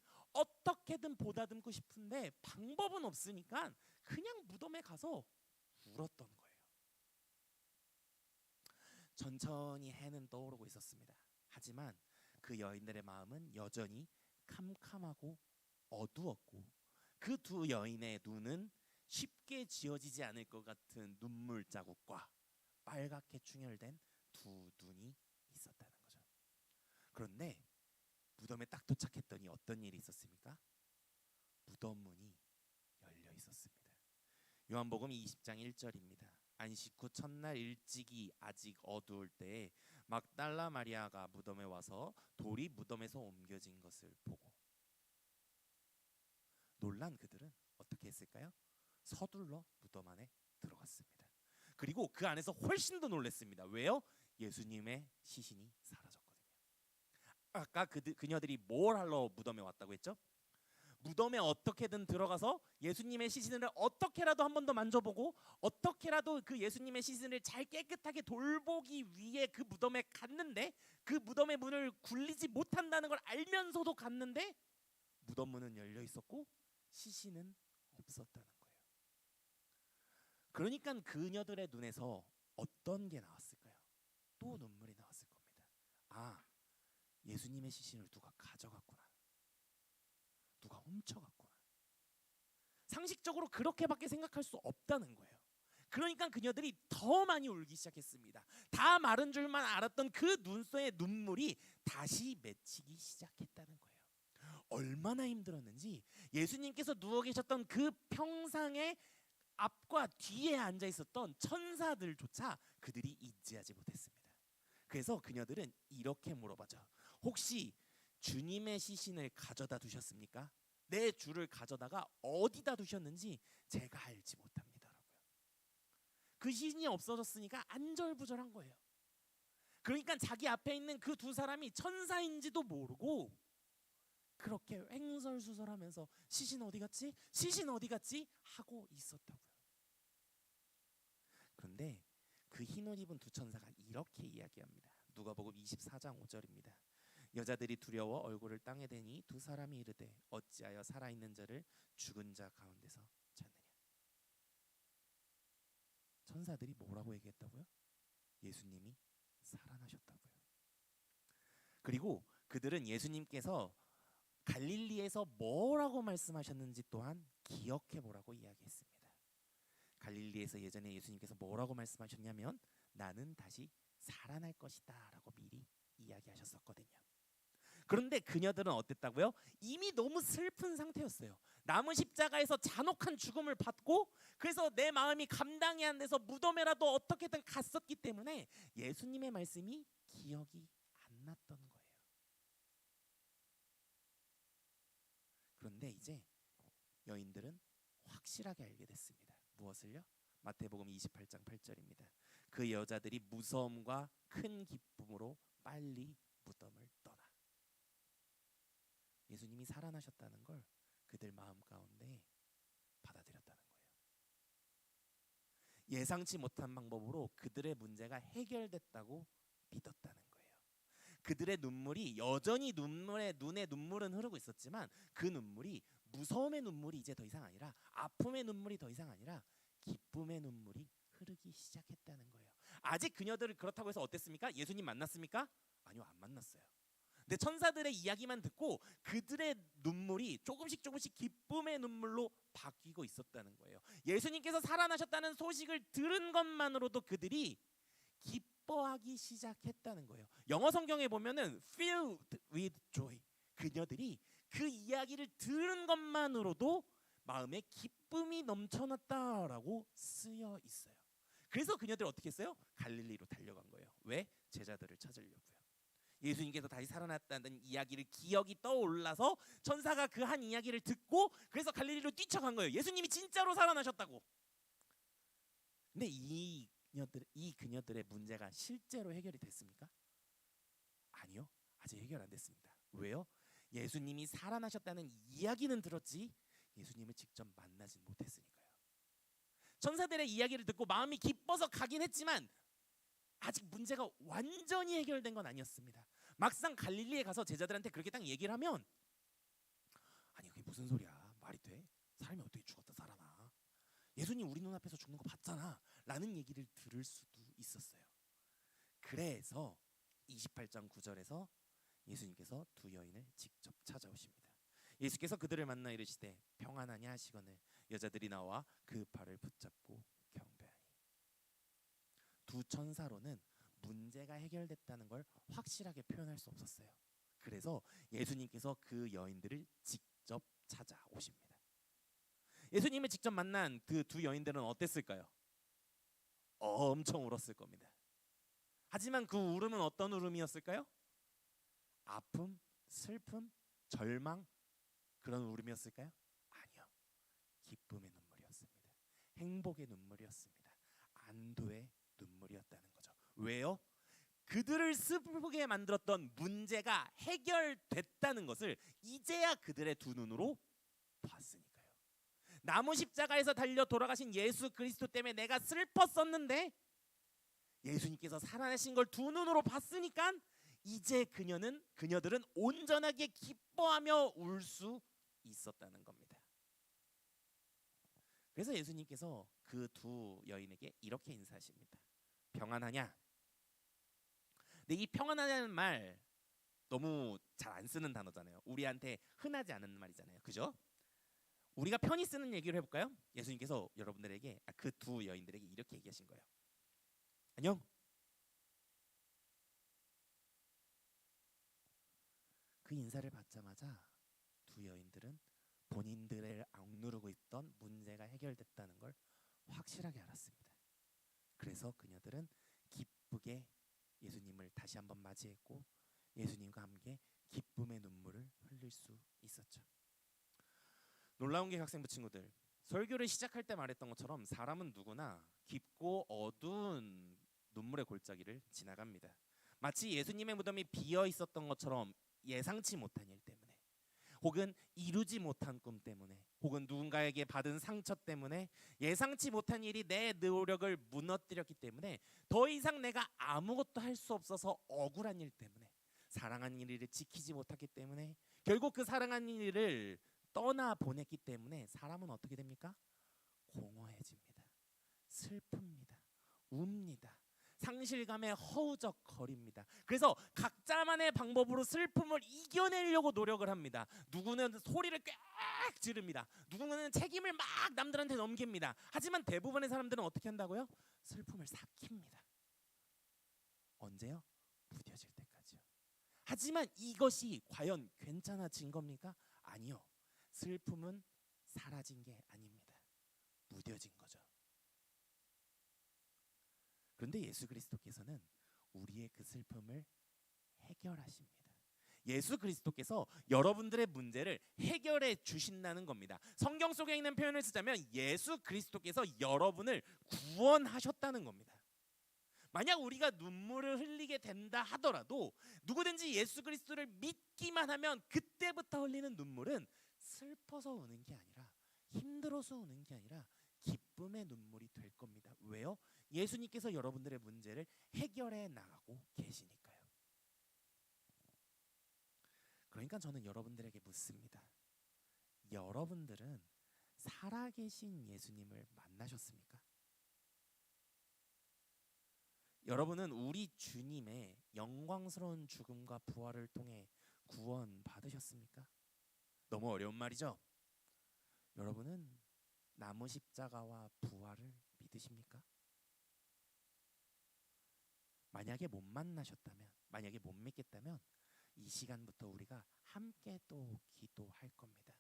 보다듬고 싶은데 방법은 없으니까 그냥 무덤에 가서 울었던 거예요. 천천히 해는 떠오르고 있었습니다. 하지만 그 여인들의 마음은 여전히 캄캄하고 어두웠고 그 두 여인의 눈은 쉽게 지워지지 않을 것 같은 눈물 자국과 빨갛게 충혈된 두 눈이 있었다는 거죠. 그런데 무덤에 딱 도착했더니 어떤 일이 있었습니까? 무덤 문이 열려 있었습니다. 요한복음 20장 1절입니다. 안식 후 첫날 일찍이 아직 어두울 때에 막달라 마리아가 무덤에 와서 돌이 무덤에서 옮겨진 것을 보고 놀란 그들은 어떻게 했을까요? 서둘러 무덤 안에 들어갔습니다. 그리고 그 안에서 훨씬 더 놀랐습니다. 왜요? 예수님의 시신이 사라졌거든요. 아까 그녀들이 뭘 하러 무덤에 왔다고 했죠? 무덤에 어떻게든 들어가서 예수님의 시신을 어떻게라도 한 번 더 만져보고 어떻게라도 그 예수님의 시신을 잘 깨끗하게 돌보기 위해 그 무덤에 갔는데 그 무덤의 문을 굴리지 못한다는 걸 알면서도 갔는데 무덤 문은 열려 있었고 시신은 없었다는 거예요. 그러니까 그녀들의 눈에서 어떤 게 나왔을까요? 또 눈물이 나왔을 겁니다. 아, 예수님의 시신을 누가 가져갔구나. 누가 훔쳐갔구나. 상식적으로 그렇게밖에 생각할 수 없다는 거예요. 그러니까 그녀들이 더 많이 울기 시작했습니다. 다 마른 줄만 알았던 그 눈속의 눈물이 다시 맺히기 시작했다는 거예요. 얼마나 힘들었는지 예수님께서 누워 계셨던 그 평상의 앞과 뒤에 앉아 있었던 천사들조차 그들이 인지하지 못했습니다. 그래서 그녀들은 이렇게 물어봐죠. 혹시 주님의 시신을 가져다 두셨습니까? 내 주를 가져다가 어디다 두셨는지 제가 알지 못합니다라고요. 그 시신이 없어졌으니까 안절부절한 거예요. 그러니까 자기 앞에 있는 그 두 사람이 천사인지도 모르고 그렇게 횡설수설하면서 시신 어디 갔지? 시신 어디 갔지? 하고 있었다고요. 그런데 그 흰옷 입은 두 천사가 이렇게 이야기합니다. 누가복음 24장 5절입니다. 여자들이 두려워 얼굴을 땅에 대니 두 사람이 이르되 어찌하여 살아있는 자를 죽은 자 가운데서 찾느냐. 천사들이 뭐라고 얘기했다고요? 예수님이 살아나셨다고요. 그리고 그들은 예수님께서 갈릴리에서 뭐라고 말씀하셨는지 또한 기억해 보라고 이야기했습니다. 갈릴리에서 예전에 예수님께서 뭐라고 말씀하셨냐면 나는 다시 살아날 것이다 라고 미리 이야기하셨었거든요. 그런데 그녀들은 어땠다고요? 이미 너무 슬픈 상태였어요. 나무 십자가에서 잔혹한 죽음을 받고 그래서 내 마음이 감당이 안 돼서 무덤에라도 어떻게든 갔었기 때문에 예수님의 말씀이 기억이 안 났던 거예요. 그런데 이제 여인들은 확실하게 알게 됐습니다. 무엇을요? 마태복음 28장 8절입니다. 그 여자들이 무서움과 큰 기쁨으로 빨리 무덤을 떠나. 예수님이 살아나셨다는 걸 그들 마음 가운데 받아들였다는 거예요. 예상치 못한 방법으로 그들의 문제가 해결됐다고 믿었다는 거예요. 그들의 눈물이 여전히 눈에 눈물은 흐르고 있었지만 그 눈물이 무서움의 눈물이 이제 더 이상 아니라 아픔의 눈물이 더 이상 아니라 기쁨의 눈물이 흐르기 시작했다는 거예요. 아직 그녀들을 그렇다고 해서 어땠습니까? 예수님 만났습니까? 아니요, 안 만났어요. 근데 천사들의 이야기만 듣고 그들의 눈물이 조금씩 기쁨의 눈물로 바뀌고 있었다는 거예요. 예수님께서 살아나셨다는 소식을 들은 것만으로도 그들이 기뻐하기 시작했다는 거예요. 영어 성경에 보면은 filled with joy. 그녀들이 그 이야기를 들은 것만으로도 마음에 기쁨이 넘쳐났다라고 쓰여 있어요. 그래서 그녀들이 어떻게 했어요? 갈릴리로 달려간 거예요. 왜? 제자들을 찾으려고요. 예수님께서 다시 살아났다는 이야기를 기억이 떠올라서 천사가 그 한 이야기를 듣고 그래서 갈릴리로 뛰쳐간 거예요. 예수님이 진짜로 살아나셨다고. 근데 이 그녀들의 문제가 실제로 해결이 됐습니까? 아니요, 아직 해결 안 됐습니다. 왜요? 예수님이 살아나셨다는 이야기는 들었지 예수님을 직접 만나진 못했으니까요. 천사들의 이야기를 듣고 마음이 기뻐서 가긴 했지만 아직 문제가 완전히 해결된 건 아니었습니다. 막상 갈릴리에 가서 제자들한테 그렇게 딱 얘기를 하면 아니 그게 무슨 소리야, 말이 돼? 사람이 어떻게 죽었다 살아나? 예수님 우리 눈앞에서 죽는 거 봤잖아 라는 얘기를 들을 수도 있었어요. 그래서 28장 9절에서 예수님께서 두 여인을 직접 찾아오십니다. 예수께서 그들을 만나 이르시되 평안하냐 하시거늘 여자들이 나와 그 발을 붙잡고 경배하니. 두 천사로는 문제가 해결됐다는 걸 확실하게 표현할 수 없었어요. 그래서 예수님께서 그 여인들을 직접 찾아오십니다. 예수님을 직접 만난 그 두 여인들은 어땠을까요? 엄청 울었을 겁니다. 하지만 그 울음은 어떤 울음이었을까요? 아픔, 슬픔, 절망 그런 울음이었을까요? 아니요. 기쁨의 눈물이었습니다. 행복의 눈물이었습니다. 안도의 눈물이었다는 거죠. 왜요? 그들을 슬프게 만들었던 문제가 해결됐다는 것을 이제야 그들의 두 눈으로 봤으니까요. 나무 십자가에서 달려 돌아가신 예수 그리스도 때문에 내가 슬펐었는데 예수님께서 살아나신 걸 두 눈으로 봤으니까 이제 그녀들은 온전하게 기뻐하며 울 수 있었다는 겁니다. 그래서 예수님께서 그 두 여인에게 이렇게 인사하십니다. 평안하냐? 근데 이 평안하냐는 말 너무 잘 안 쓰는 단어잖아요. 우리한테 흔하지 않은 말이잖아요. 그죠? 우리가 편히 쓰는 얘기를 해볼까요? 예수님께서 여러분들에게 그 두 여인들에게 이렇게 얘기하신 거예요. 안녕. 그 인사를 받자마자 두 여인들은 본인들을 억누르고 있던 문제가 해결됐다는 걸 확실하게 알았습니다. 그래서 그녀들은 기쁘게 예수님을 다시 한번 맞이했고 예수님과 함께 기쁨의 눈물을 흘릴 수 있었죠. 놀라운 게 학생부 친구들, 설교를 시작할 때 말했던 것처럼 사람은 누구나 깊고 어두운 눈물의 골짜기를 지나갑니다. 마치 예수님의 무덤이 비어 있었던 것처럼 예상치 못한 일 때문에, 혹은 이루지 못한 꿈 때문에, 혹은 누군가에게 받은 상처 때문에, 예상치 못한 일이 내 노력을 무너뜨렸기 때문에, 더 이상 내가 아무것도 할 수 없어서 억울한 일 때문에, 사랑한 일을 지키지 못했기 때문에, 결국 그 사랑한 일을 떠나 보냈기 때문에 사람은 어떻게 됩니까? 공허해집니다. 슬픕니다. 웁니다. 상실감에 허우적거립니다. 그래서 각자만의 방법으로 슬픔을 이겨내려고 노력을 합니다. 누구는 소리를 꽥 지릅니다. 누구는 책임을 막 남들한테 넘깁니다. 하지만 대부분의 사람들은 어떻게 한다고요? 슬픔을 삭힙니다. 언제요? 무뎌질 때까지요. 하지만 이것이 과연 괜찮아진 겁니까? 아니요. 슬픔은 사라진 게 아닙니다. 무뎌진 거죠. 그런데 예수 그리스도께서는 우리의 그 슬픔을 해결하십니다. 예수 그리스도께서 여러분들의 문제를 해결해 주신다는 겁니다. 성경 속에 있는 표현을 쓰자면 예수 그리스도께서 여러분을 구원하셨다는 겁니다. 만약 우리가 눈물을 흘리게 된다 하더라도 누구든지 예수 그리스도를 믿기만 하면 그때부터 흘리는 눈물은 슬퍼서 우는 게 아니라, 힘들어서 우는 게 아니라, 기쁨의 눈물이 될 겁니다. 왜요? 예수님께서 여러분들의 문제를 해결해 나가고 계시니까요. 그러니까 저는 여러분들에게 묻습니다. 여러분들은 살아계신 예수님을 만나셨습니까? 여러분은 우리 주님의 영광스러운 죽음과 부활을 통해 구원 받으셨습니까? 너무 어려운 말이죠. 여러분은 나무 십자가와 부활을 믿으십니까? 만약에 못 만나셨다면, 만약에 못 믿겠다면 이 시간부터 우리가 함께 또 기도할 겁니다.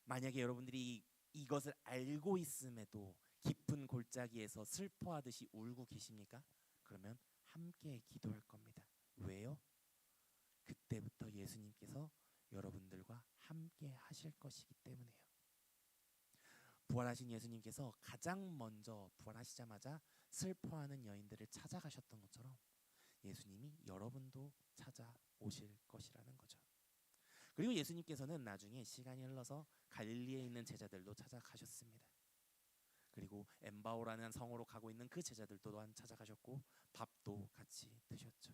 만약에 여러분들이 이것을 알고 있음에도 깊은 골짜기에서 슬퍼하듯이 울고 계십니까? 그러면 함께 기도할 겁니다. 왜요? 그때부터 예수님께서 여러분들과 함께 하실 것이기 때문에요. 부활하신 예수님께서 가장 먼저 부활하시자마자 슬퍼하는 여인들을 찾아가셨던 것처럼 예수님이 여러분도 찾아오실 것이라는 거죠. 그리고 예수님께서는 나중에 시간이 흘러서 갈릴리에 있는 제자들도 찾아가셨습니다. 그리고 엠바오라는 성으로 가고 있는 그 제자들도 또한 찾아가셨고 밥도 같이 드셨죠.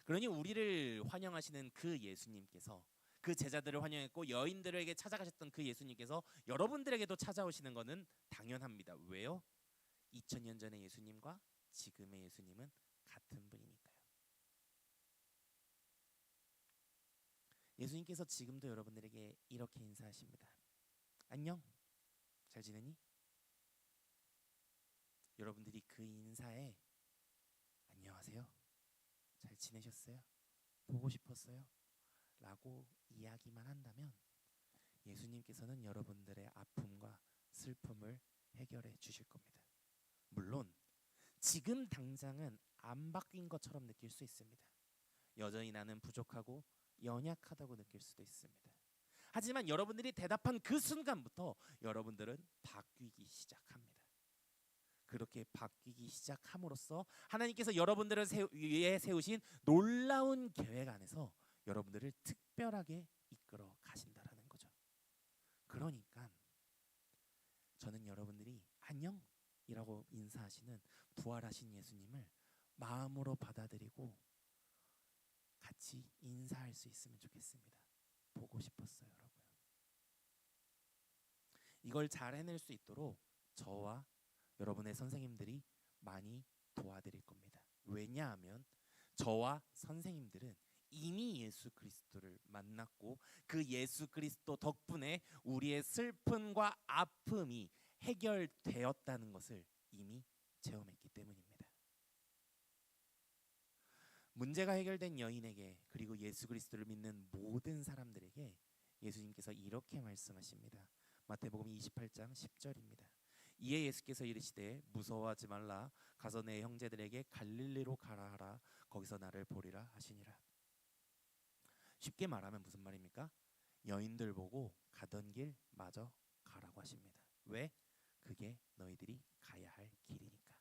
그러니 우리를 환영하시는 그 예수님께서, 그 제자들을 환영했고 여인들에게 찾아가셨던 그 예수님께서 여러분들에게도 찾아오시는 것은 당연합니다. 왜요? 2000년 전의 예수님과 지금의 예수님은 같은 분이니까요. 예수님께서 지금도 여러분들에게 이렇게 인사하십니다. 안녕, 잘 지내니? 여러분들이 그 인사에 안녕하세요, 잘 지내셨어요? 보고 싶었어요? 라고 이야기만 한다면 예수님께서는 여러분들의 아픔과 슬픔을 해결해 주실 겁니다. 물론 지금 당장은 안 바뀐 것처럼 느낄 수 있습니다. 여전히 나는 부족하고 연약하다고 느낄 수도 있습니다. 하지만 여러분들이 대답한 그 순간부터 여러분들은 바뀌기 시작합니다. 그렇게 바뀌기 시작함으로써 하나님께서 여러분들을 위해 세우신 놀라운 계획 안에서 여러분들을 특별하게 이끌어 가신다라는 거죠. 그러니까 저는 여러분들이 안녕이라고 인사하시는 부활하신 예수님을 마음으로 받아들이고 같이 인사할 수 있으면 좋겠습니다. 보고 싶었어요, 여러분. 이걸 잘 해낼 수 있도록 저와 여러분의 선생님들이 많이 도와드릴 겁니다. 왜냐하면 저와 선생님들은 이미 예수 그리스도를 만났고 그 예수 그리스도 덕분에 우리의 슬픔과 아픔이 해결되었다는 것을 이미 체험했기 때문입니다. 문제가 해결된 여인에게, 그리고 예수 그리스도를 믿는 모든 사람들에게 예수님께서 이렇게 말씀하십니다. 마태복음 28장 10절입니다. 이에 예수께서 이르시되 무서워하지 말라, 가서 내 형제들에게 갈릴리로 가라 하라, 거기서 나를 보리라 하시니라. 쉽게 말하면 무슨 말입니까? 여인들 보고 가던 길 마저 가라고 하십니다. 왜? 그게 너희들이 가야 할 길이니까.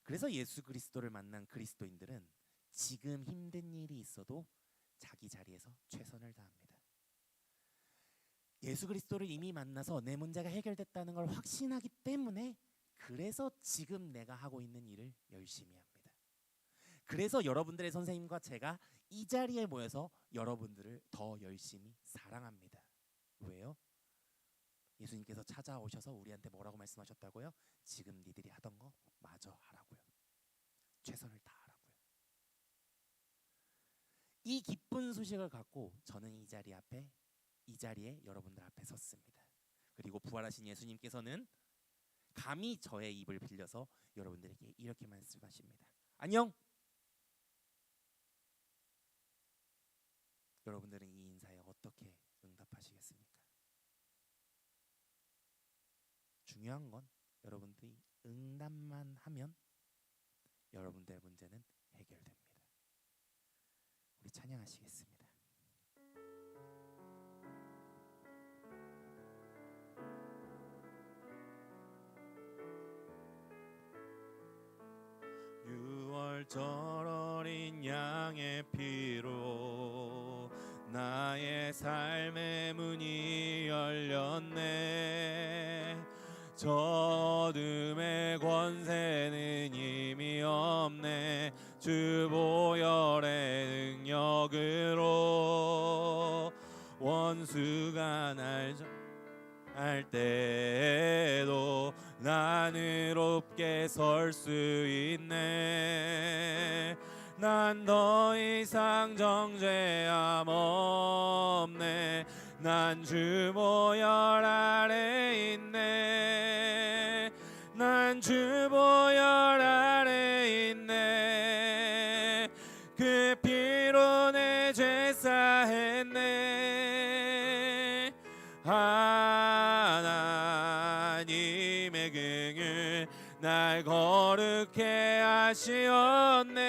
그래서 예수 그리스도를 만난 그리스도인들은 지금 힘든 일이 있어도 자기 자리에서 최선을 다합니다. 예수 그리스도를 이미 만나서 내 문제가 해결됐다는 걸 확신하기 때문에, 그래서 지금 내가 하고 있는 일을 열심히 합니다. 그래서 여러분들의 선생님과 제가 이 자리에 모여서 여러분들을 더 열심히 사랑합니다. 왜요? 예수님께서 찾아오셔서 우리한테 뭐라고 말씀하셨다고요? 지금 니들이 하던 거 마저 하라고요. 최선을 다하라고요. 이 기쁜 소식을 갖고 저는 이 자리에 여러분들 앞에 섰습니다. 그리고 부활하신 예수님께서는 감히 저의 입을 빌려서 여러분들에게 이렇게 말씀하십니다. 안녕. 여러분들은 이 인사에 어떻게 응답하시겠습니까? 중요한 건 여러분들이 응답만 하면 여러분들의 문제는 해결됩니다. 우리 찬양하시겠습니다. 유월절 어린 양의 피로 나의 삶의 문이 열렸네. 어둠의 권세는 이미 없네. 주 보혈의 능력으로 원수가 날 할 때도 난 의롭게 설 수 있네. 난 더 이상 정죄함 없네. 난 주 보혈 아래 있네. 난 주 보혈 아래 있네. 그 피로 내 죄 사했네. 하나님의 긍휼 날 거룩해 하시었네.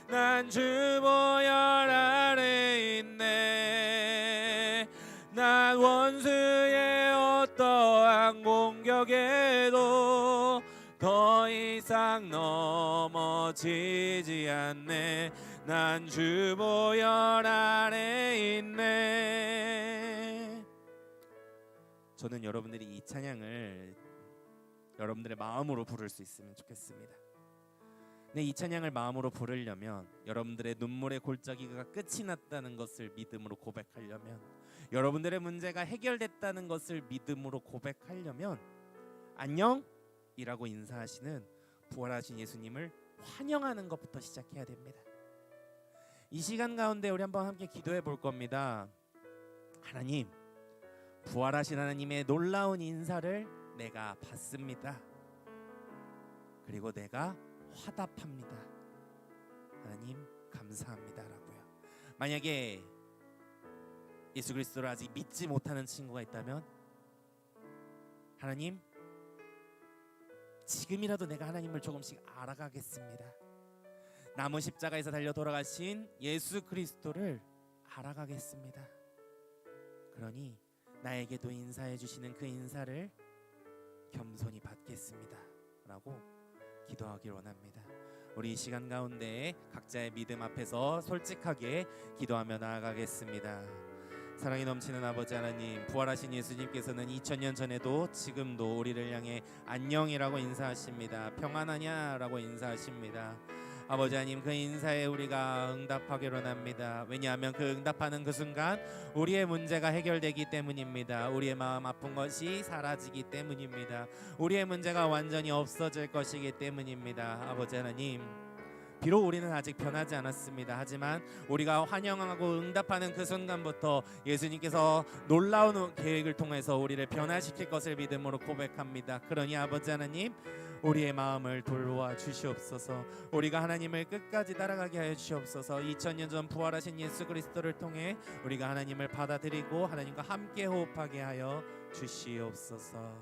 난 주 보혈 아래 있네. 난 원수의 어떠한 공격에도 더 이상 넘어지지 않네. 난 주 보혈 아래 있네. 저는 여러분들이 이 찬양을 여러분들의 마음으로 부를 수 있으면 좋겠습니다. 네, 이 찬양을 마음으로 부르려면 여러분들의 눈물의 골짜기가 끝이 났다는 것을 믿음으로 고백하려면, 여러분들의 문제가 해결됐다는 것을 믿음으로 고백하려면 안녕이라고 인사하시는 부활하신 예수님을 환영하는 것부터 시작해야 됩니다. 이 시간 가운데 우리 한번 함께 기도해 볼 겁니다. 하나님, 부활하신 하나님의 놀라운 인사를 내가 받습니다. 그리고 내가 화답합니다. 하나님 감사합니다 라고요. 만약에 예수 그리스도를 아직 믿지 못하는 친구가 있다면, 하나님 지금이라도 내가 하나님을 조금씩 알아가겠습니다. 나무 십자가에서 달려 돌아가신 예수 그리스도를 알아가겠습니다. 그러니 나에게도 인사해 주시는 그 인사를 겸손히 받겠습니다 라고 기도하길 원합니다. 우리 이 시간 가운데 각자의 믿음 앞에서 솔직하게 기도하며 나아가겠습니다. 사랑이 넘치는 아버지 하나님, 부활하신 예수님께서는 2000년 전에도 지금도 우리를 향해 안녕이라고 인사하십니다. 평안하냐 라고 인사하십니다. 아버지 하나님, 그 인사에 우리가 응답하기로 합니다. 왜냐하면 그 응답하는 그 순간 우리의 문제가 해결되기 때문입니다. 우리의 마음 아픈 것이 사라지기 때문입니다. 우리의 문제가 완전히 없어질 것이기 때문입니다. 아버지 하나님, 비록 우리는 아직 변하지 않았습니다. 하지만 우리가 환영하고 응답하는 그 순간부터 예수님께서 놀라운 계획을 통해서 우리를 변화시킬 것을 믿음으로 고백합니다. 그러니 아버지 하나님, 우리의 마음을 돌보아 주시옵소서. 우리가 하나님을 끝까지 따라가게 하여 주시옵소서. 2000년 전 부활하신 예수 그리스도를 통해 우리가 하나님을 받아들이고 하나님과 함께 호흡하게 하여 주시옵소서.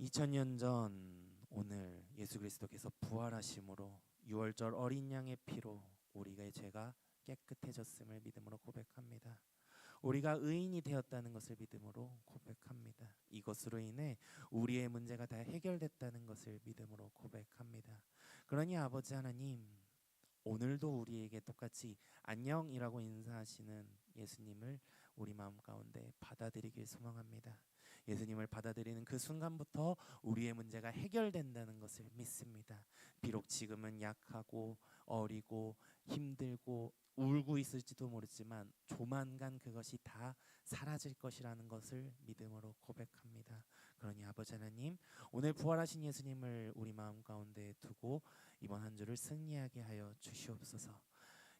2000년 전 오늘 예수 그리스도께서 부활하심으로 유월절 어린 양의 피로 우리의 죄가 깨끗해졌음을 믿음으로 고백합니다. 우리가 의인이 되었다는 것을 믿음으로 고백합니다. 이것으로 인해 우리의 문제가 다 해결됐다는 것을 믿음으로 고백합니다. 그러니 아버지 하나님, 오늘도 우리에게 똑같이 안녕이라고 인사하시는 예수님을 우리 마음 가운데 받아들이길 소망합니다. 예수님을 받아들이는 그 순간부터 우리의 문제가 해결된다는 것을 믿습니다. 비록 지금은 약하고 어리고 힘들고 울고 있을지도 모르지만 조만간 그것이 다 사라질 것이라는 것을 믿음으로 고백합니다. 그러니 아버지 하나님, 오늘 부활하신 예수님을 우리 마음 가운데 두고 이번 한 주를 승리하게 하여 주시옵소서.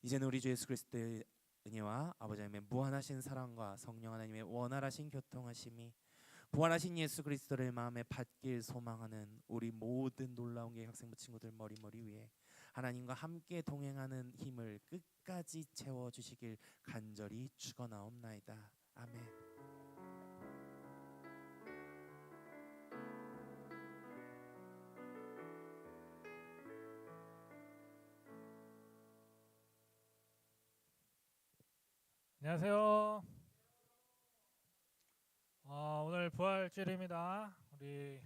이제는 우리 주 예수 그리스도의 은혜와 아버지 하나님의 무한하신 사랑과 성령 하나님의 원활하신 교통하심이 부활하신 예수 그리스도를 마음에 받길 소망하는 우리 모든 놀라운 계 학생부 친구들 머리 위에 하나님과 함께 동행하는 힘을 끝까지 채워주시길 간절히 축원하옵나이다. 아멘. 안녕하세요. 오늘 부활주일입니다. 우리